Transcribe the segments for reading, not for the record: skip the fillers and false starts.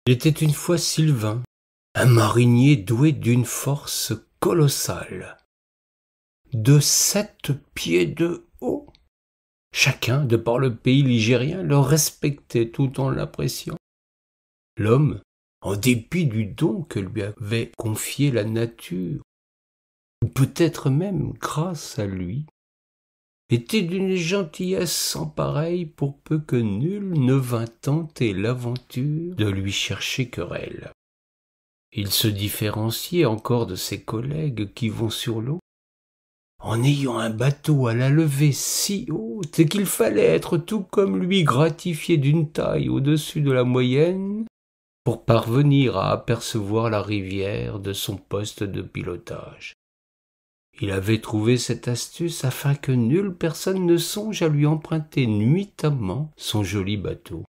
Il était une fois Sylvain, un marinier doué d'une force colossale, de 7 pieds de haut. Chacun, de par le pays ligérien, le respectait tout en l'appréciant. L'homme, en dépit du don que lui avait confié la nature, ou peut-être même grâce à lui, était d'une gentillesse sans pareille pour peu que nul ne vînt tenter l'aventure de lui chercher querelle. Il se différenciait encore de ses collègues qui vont sur l'eau, en ayant un bateau à la levée si haute qu'il fallait être tout comme lui gratifié d'une taille au-dessus de la moyenne pour parvenir à apercevoir la rivière de son poste de pilotage. Il avait trouvé cette astuce afin que nulle personne ne songe à lui emprunter nuitamment son joli bateau.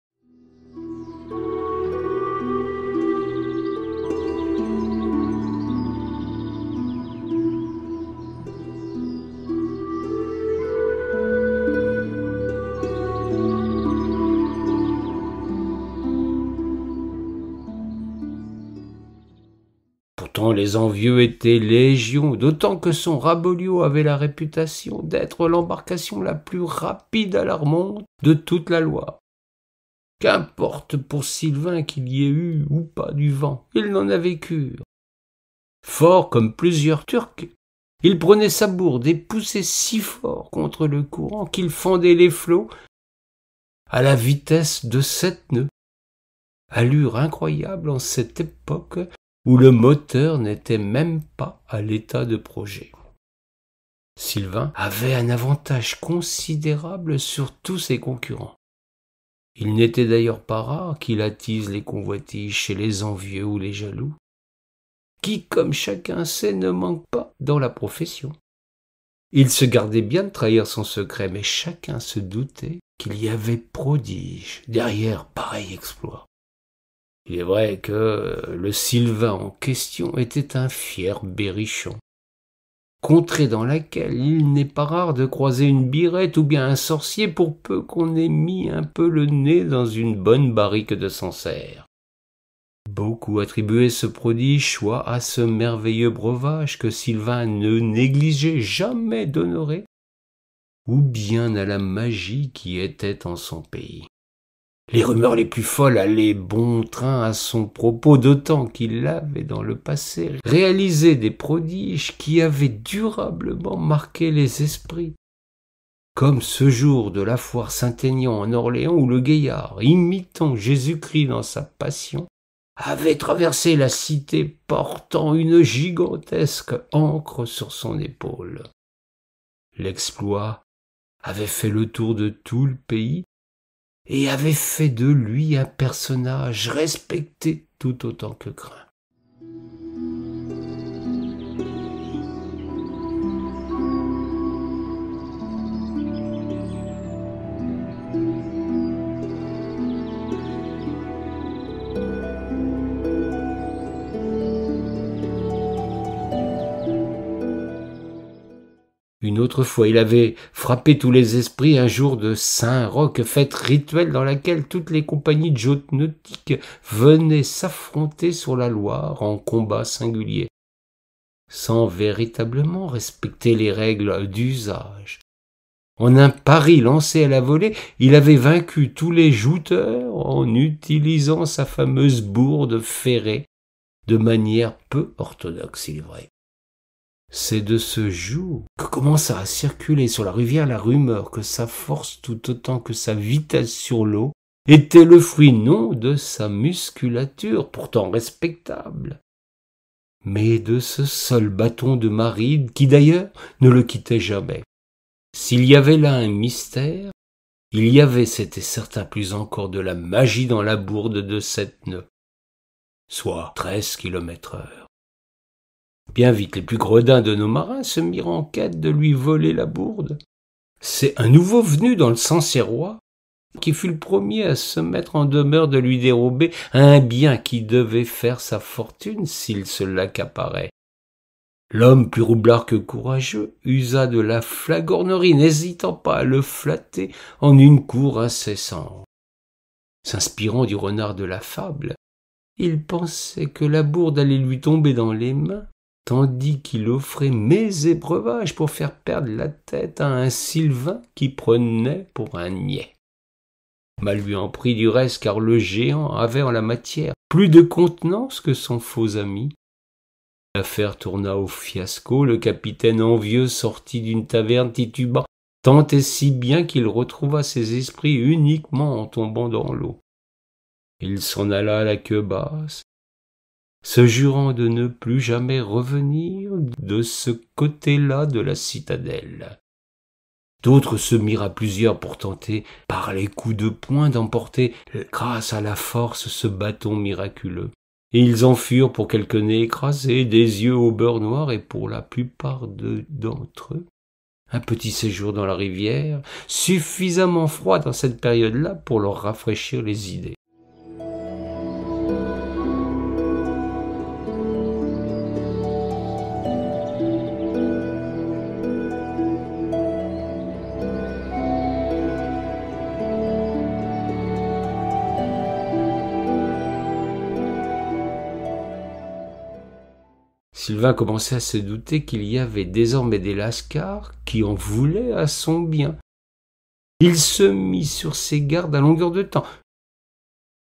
Pourtant les envieux étaient légion, d'autant que son rabolio avait la réputation d'être l'embarcation la plus rapide à la remonte de toute la Loire. Qu'importe pour Sylvain qu'il y ait eu ou pas du vent, il n'en avait cure. Fort comme plusieurs Turcs, il prenait sa bourde et poussait si fort contre le courant qu'il fendait les flots à la vitesse de 7 nœuds. Allure incroyable en cette époque où le moteur n'était même pas à l'état de projet. Sylvain avait un avantage considérable sur tous ses concurrents. Il n'était d'ailleurs pas rare qu'il attise les convoitises chez les envieux ou les jaloux, qui, comme chacun sait, ne manquent pas dans la profession. Il se gardait bien de trahir son secret, mais chacun se doutait qu'il y avait prodige derrière pareil exploit. Il est vrai que le Sylvain en question était un fier berrichon, contrée dans laquelle il n'est pas rare de croiser une birette ou bien un sorcier pour peu qu'on ait mis un peu le nez dans une bonne barrique de Sancerre. Beaucoup attribuaient ce prodige soit à ce merveilleux breuvage que Sylvain ne négligeait jamais d'honorer, ou bien à la magie qui était en son pays. Les rumeurs les plus folles allaient bon train à son propos, d'autant qu'il avait dans le passé réalisé des prodiges qui avaient durablement marqué les esprits, comme ce jour de la foire Saint-Aignan en Orléans où le gaillard, imitant Jésus-Christ dans sa passion, avait traversé la cité portant une gigantesque ancre sur son épaule. L'exploit avait fait le tour de tout le pays et avait fait de lui un personnage respecté tout autant que craint. Une autre fois, il avait frappé tous les esprits un jour de Saint-Roch, fête rituelle dans laquelle toutes les compagnies de yachts nautiques venaient s'affronter sur la Loire en combat singulier, sans véritablement respecter les règles d'usage. En un pari lancé à la volée, il avait vaincu tous les jouteurs en utilisant sa fameuse bourde ferrée de manière peu orthodoxe, il est vrai. C'est de ce jour que commença à circuler sur la rivière la rumeur que sa force tout autant que sa vitesse sur l'eau était le fruit non de sa musculature, pourtant respectable, mais de ce seul bâton de maride qui d'ailleurs ne le quittait jamais. S'il y avait là un mystère, il y avait, c'était certain, plus encore de la magie dans la bourde de 7 nœuds, soit 13 km/h. Bien vite, les plus gredins de nos marins se mirent en quête de lui voler la bourde. C'est un nouveau venu dans le Sancerrois qui fut le premier à se mettre en demeure de lui dérober un bien qui devait faire sa fortune s'il se l'accaparait. L'homme plus roublard que courageux usa de la flagornerie, n'hésitant pas à le flatter en une cour incessante. S'inspirant du renard de la fable, Il pensait que la bourde allait lui tomber dans les mains, tandis qu'il offrait mes ébreuvages pour faire perdre la tête à un Sylvain qui prenait pour un niais. Mal lui en prit du reste, car le géant avait en la matière plus de contenance que son faux ami. L'affaire tourna au fiasco, le capitaine envieux sortit d'une taverne titubant, tant et si bien qu'il retrouva ses esprits uniquement en tombant dans l'eau. Il s'en alla à la queue basse, se jurant de ne plus jamais revenir de ce côté-là de la citadelle. D'autres se mirent à plusieurs pour tenter, par les coups de poing, d'emporter, grâce à la force, ce bâton miraculeux. Et ils en furent pour quelques nez écrasés, des yeux au beurre noir, et pour la plupart d'entre eux, un petit séjour dans la rivière, suffisamment froid dans cette période-là pour leur rafraîchir les idées. Sylvain commençait à se douter qu'il y avait désormais des lascars qui en voulaient à son bien. Il se mit sur ses gardes à longueur de temps.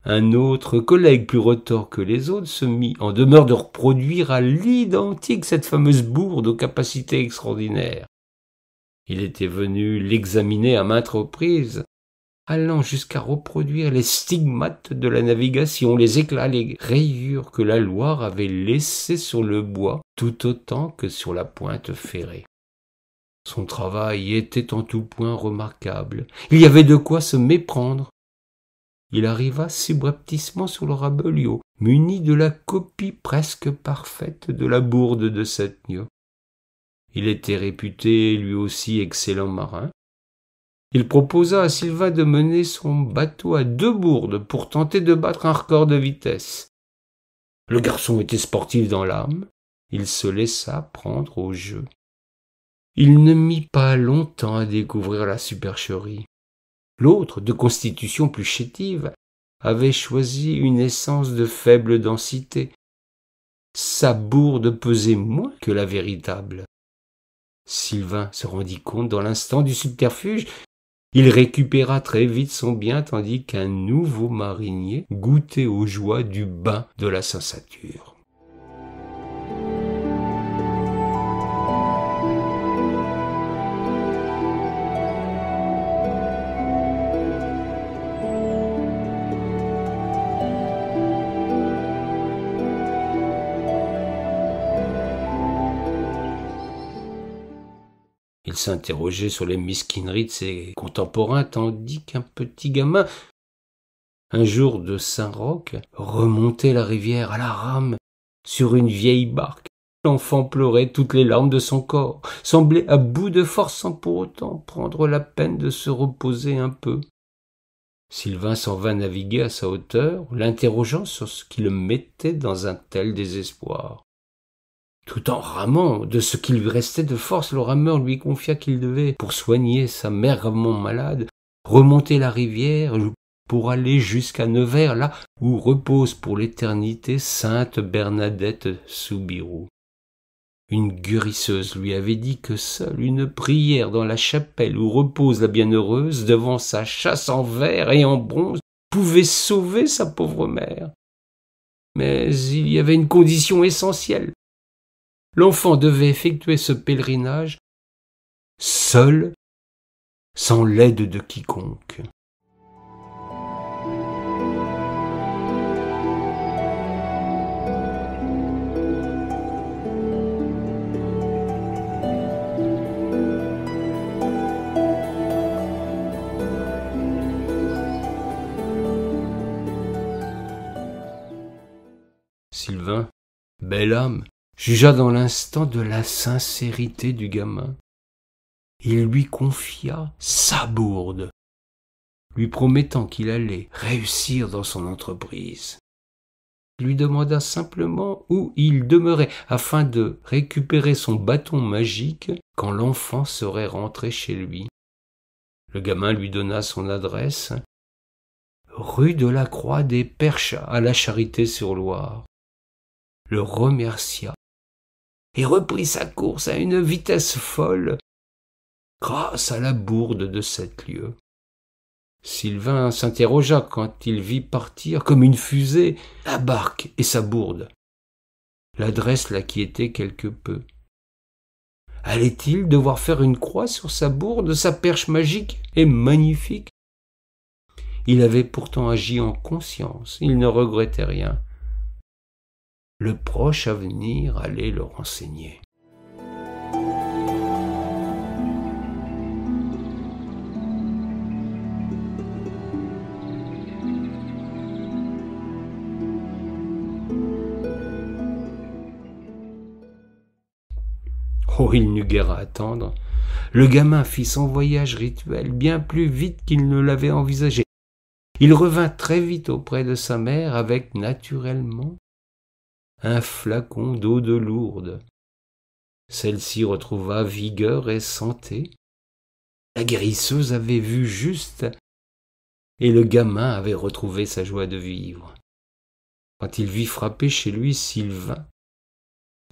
Un autre collègue, plus retors que les autres, se mit en demeure de reproduire à l'identique cette fameuse bourde aux capacités extraordinaires. Il était venu l'examiner à maintes reprises, allant jusqu'à reproduire les stigmates de la navigation, les éclats, les rayures que la Loire avait laissées sur le bois, tout autant que sur la pointe ferrée. Son travail était en tout point remarquable. Il y avait de quoi se méprendre. Il arriva subrepticement sur le Rabelio, muni de la copie presque parfaite de la bourde de Settgneux. Il était réputé lui aussi excellent marin. Il proposa à Sylvain de mener son bateau à 2 bourdes pour tenter de battre un record de vitesse. Le garçon était sportif dans l'âme, il se laissa prendre au jeu. Il ne mit pas longtemps à découvrir la supercherie. L'autre, de constitution plus chétive, avait choisi une essence de faible densité. Sa bourde pesait moins que la véritable. Sylvain se rendit compte dans l'instant du subterfuge. Il récupéra très vite son bien, tandis qu'un nouveau marinier goûtait aux joies du bain de la Saint-Satur. Il s'interrogeait sur les mesquineries de ses contemporains, tandis qu'un petit gamin, un jour de Saint-Roch, remontait la rivière à la rame sur une vieille barque. L'enfant pleurait toutes les larmes de son corps, semblait à bout de force sans pour autant prendre la peine de se reposer un peu. Sylvain s'en vint naviguer à sa hauteur, l'interrogeant sur ce qui le mettait dans un tel désespoir. Tout en ramant de ce qui lui restait de force, le rameur lui confia qu'il devait, pour soigner sa mère gravement malade, remonter la rivière pour aller jusqu'à Nevers, là où repose pour l'éternité sainte Bernadette Soubirous. Une guérisseuse lui avait dit que seule une prière dans la chapelle où repose la bienheureuse, devant sa châsse en verre et en bronze, pouvait sauver sa pauvre mère. Mais il y avait une condition essentielle. L'enfant devait effectuer ce pèlerinage seul, sans l'aide de quiconque. Sylvain, belle âme, jugea dans l'instant de la sincérité du gamin. Il lui confia sa bourde, lui promettant qu'il allait réussir dans son entreprise. Il lui demanda simplement où il demeurait afin de récupérer son bâton magique quand l'enfant serait rentré chez lui. Le gamin lui donna son adresse, rue de la Croix des Perches à la Charité-sur-Loire, le remercia et reprit sa course à une vitesse folle grâce à la bourde de 7 lieues. Sylvain s'interrogea quand il vit partir comme une fusée la barque et sa bourde. L'adresse l'inquiétait quelque peu. Allait-il devoir faire une croix sur sa bourde, sa perche magique et magnifique? Il avait pourtant agi en conscience, il ne regrettait rien. Le proche avenir allait le renseigner. Oh, il n'eut guère à attendre. Le gamin fit son voyage rituel bien plus vite qu'il ne l'avait envisagé. Il revint très vite auprès de sa mère avec, naturellement, un flacon d'eau de Lourdes. Celle-ci retrouva vigueur et santé. La guérisseuse avait vu juste, et le gamin avait retrouvé sa joie de vivre. Quand il vit frapper chez lui Sylvain,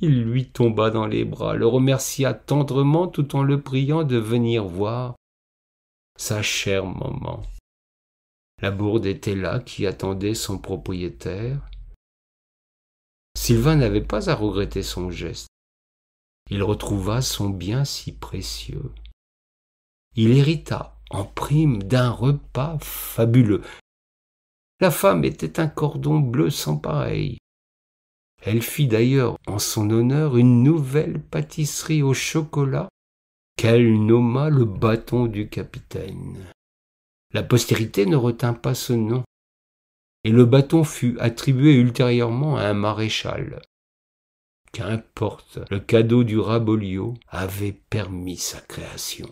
il lui tomba dans les bras, le remercia tendrement tout en le priant de venir voir sa chère maman. La bourde était là qui attendait son propriétaire. Sylvain n'avait pas à regretter son geste. Il retrouva son bien si précieux. Il hérita en prime d'un repas fabuleux. La femme était un cordon bleu sans pareil. Elle fit d'ailleurs en son honneur une nouvelle pâtisserie au chocolat qu'elle nomma le bâton du capitaine. La postérité ne retint pas ce nom, et le bâton fut attribué ultérieurement à un maréchal. Qu'importe, le cadeau du Raboliau avait permis sa création.